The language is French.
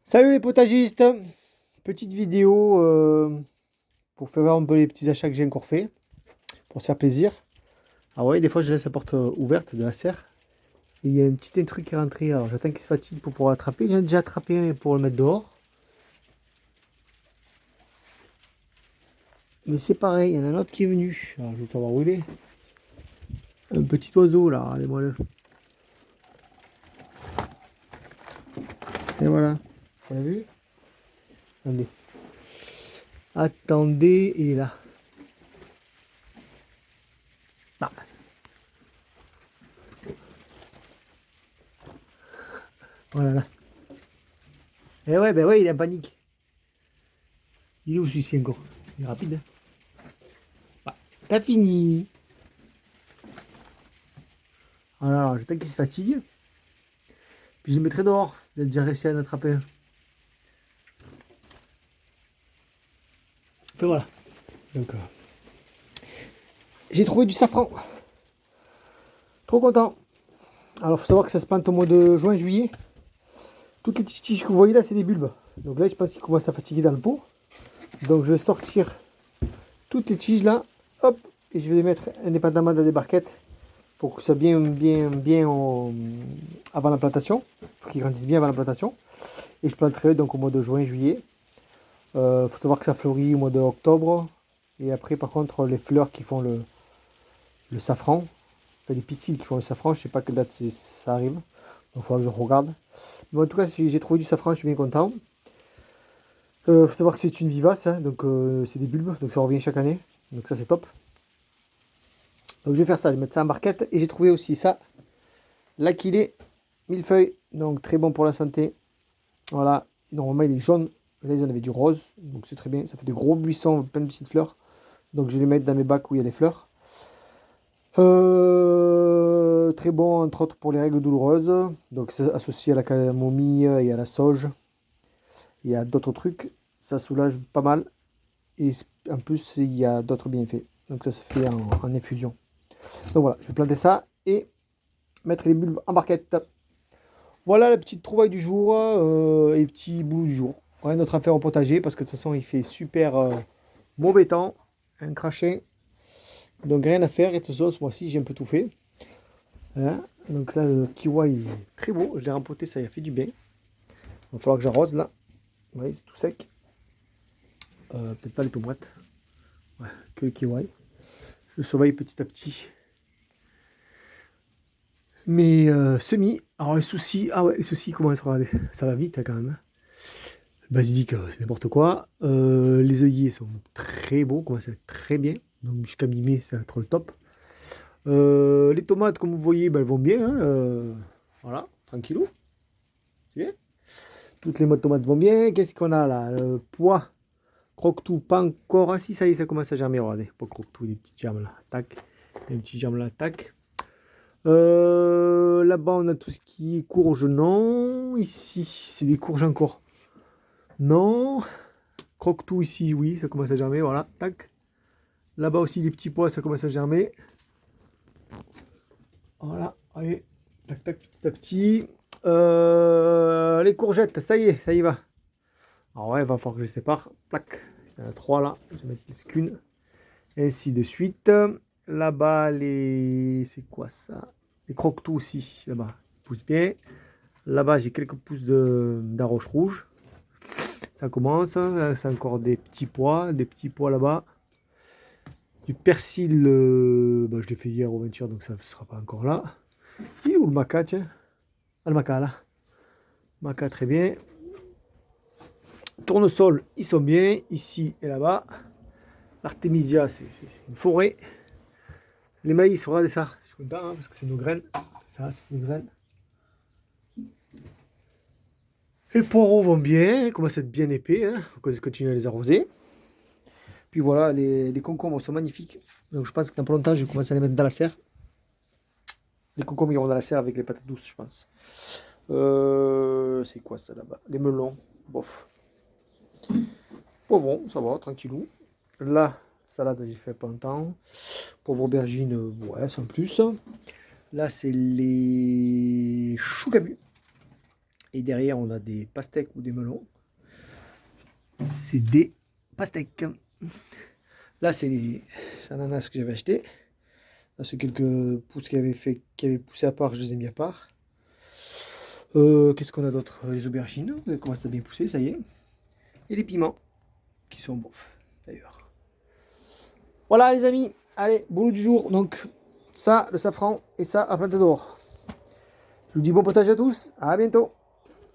Salut les potagistes! Petite vidéo pour faire voir un peu les petits achats que j'ai encore fait, pour se faire plaisir. Ah ouais, des fois je laisse la porte ouverte de la serre. Et il y a un petit intrus qui est rentré, alors j'attends qu'il se fatigue pour pouvoir l'attraper. J'en ai déjà attrapé un pour le mettre dehors. Mais c'est pareil, il y en a un autre qui est venu. Alors je vais savoir où il est. Un petit oiseau là, regardez-moi-le. Et voilà. Vous l'avez vu? Attendez. Attendez, il est là. Ah, voilà là. Et ouais, ben ouais, il est en panique. Il est où celui-ci encore? Il est rapide, hein. Bah, t'as fini. Alors, j'attends qu'il se fatigue. Puis je le mettrai dehors. Il a déjà réussi à en attraper un. Enfin voilà. Donc, j'ai trouvé du safran. Trop content. Alors, faut savoir que ça se plante au mois de juin-juillet. Toutes les petites tiges que vous voyez là, c'est des bulbes. Donc là, je pense qu'il commence à fatiguer dans le pot. Donc, je vais sortir toutes les tiges là. Hop. Et je vais les mettre indépendamment dans des barquettes. Pour que ça soit bien avant la plantation. Pour qu'ils grandissent bien avant la plantation. Et je planterai donc au mois de juin-juillet. Faut savoir que ça fleurit au mois d'octobre. Et après, par contre, les fleurs qui font le safran, enfin, les pistils qui font le safran, je sais pas quelle date ça arrive. Donc, il faudra que je regarde. Mais en tout cas, si j'ai trouvé du safran, je suis bien content. Faut savoir que c'est une vivace, hein, donc c'est des bulbes, donc ça revient chaque année. Donc ça, c'est top. Donc je vais faire ça, je vais mettre ça en barquette. Et j'ai trouvé aussi ça, l'aquilée millefeuille, donc très bon pour la santé. Voilà, normalement il est jaune, là ils en avaient du rose, donc c'est très bien. Ça fait des gros buissons, plein de petites fleurs. Donc je vais les mettre dans mes bacs où il y a les fleurs. Très bon entre autres pour les règles douloureuses. Donc c'est associé à la camomille et à la sauge. Il y a d'autres trucs. Ça soulage pas mal. Et en plus il y a d'autres bienfaits. Donc ça se fait en infusion. Donc voilà, je vais planter ça et mettre les bulbes en barquette. Voilà la petite trouvaille du jour et les petits boulots du jour. Rien d'autre à faire au potager parce que de toute façon il fait super mauvais temps. Un crachin. Donc rien à faire. Et de toute façon ce mois-ci j'ai un peu tout fait. Hein. Donc là, le kiwi est très beau. Je l'ai rempoté, ça y a fait du bien. Il va falloir que j'arrose là. Vous voyez, c'est tout sec. Peut-être pas les tomates. Ouais, que le kiwi. Je surveille petit à petit. Mais semis. Alors les soucis. Ah ouais, les soucis, comment ça va vite hein, quand même. Basilic, c'est n'importe quoi. Les œillets sont très beaux, commencent à être très bien. Donc jusqu'à mi-mai, ça va être le top. Les tomates, comme vous voyez, ben, elles vont bien. Hein, voilà, tranquillou. C'est bien. Toutes les modes tomates vont bien. Qu'est-ce qu'on a là? Pois, croque-tout, pas encore. Ah si, ça y est, ça commence à germer. Regardez, pas croque-tout, des petites germes là. Tac. Des petits germes là, tac. Là-bas, on a tout ce qui est courge. Non. Ici, c'est des courges encore. Non. Croque-tout ici, oui, ça commence à germer. Voilà, tac. Là-bas aussi, les petits pois, ça commence à germer. Voilà, allez. Tac, tac, petit à petit. Les courgettes, ça y va. Alors ouais, il va falloir que je les sépare. Plac. Il y en a trois là. Je vais mettre plus qu'une. Ainsi de suite. Là-bas, les. C'est quoi ça? Les croque-tout aussi. Là-bas. Ils poussent bien. Là-bas, j'ai quelques pousses d'arroche rouge. Ça commence. Là, c'est encore des petits pois. Des petits pois là-bas. Du persil. Bah, je l'ai fait hier au 20 donc ça ne sera pas encore là. Et où le maca, tiens? Ah, le maca là. Maca, très bien. Tournesol, ils sont bien. Ici et là-bas. L'artémisia, c'est une forêt. Les maïs, regardez ça. Je suis content hein, parce que c'est nos graines. Ça, c'est nos graines. Les poireaux vont bien, ils commencent à être bien épais. Hein. On va continuer à les arroser. Puis voilà, les concombres sont magnifiques. Donc je pense que dans pas longtemps, je vais commencer à les mettre dans la serre. Les concombres iront dans la serre avec les patates douces, je pense. C'est quoi ça là-bas? Les melons, bof. Poivron, ça va, tranquillou. Là, salade, j'ai fait pas longtemps. Pauvre aubergine, ouais, sans plus. Là, c'est les choux camus. Et derrière, on a des pastèques ou des melons. C'est des pastèques. Là, c'est les ananas que j'avais acheté. Là, c'est quelques pousses qui avaient poussé à part, je les ai mis à part. Qu'est-ce qu'on a d'autre? Les aubergines, elles commencent à bien pousser, ça y est. Et les piments, qui sont bons, d'ailleurs. Voilà, les amis. Allez, boulot du jour. Donc, ça, le safran, et ça, à planter dehors. Je vous dis bon potage à tous. À bientôt.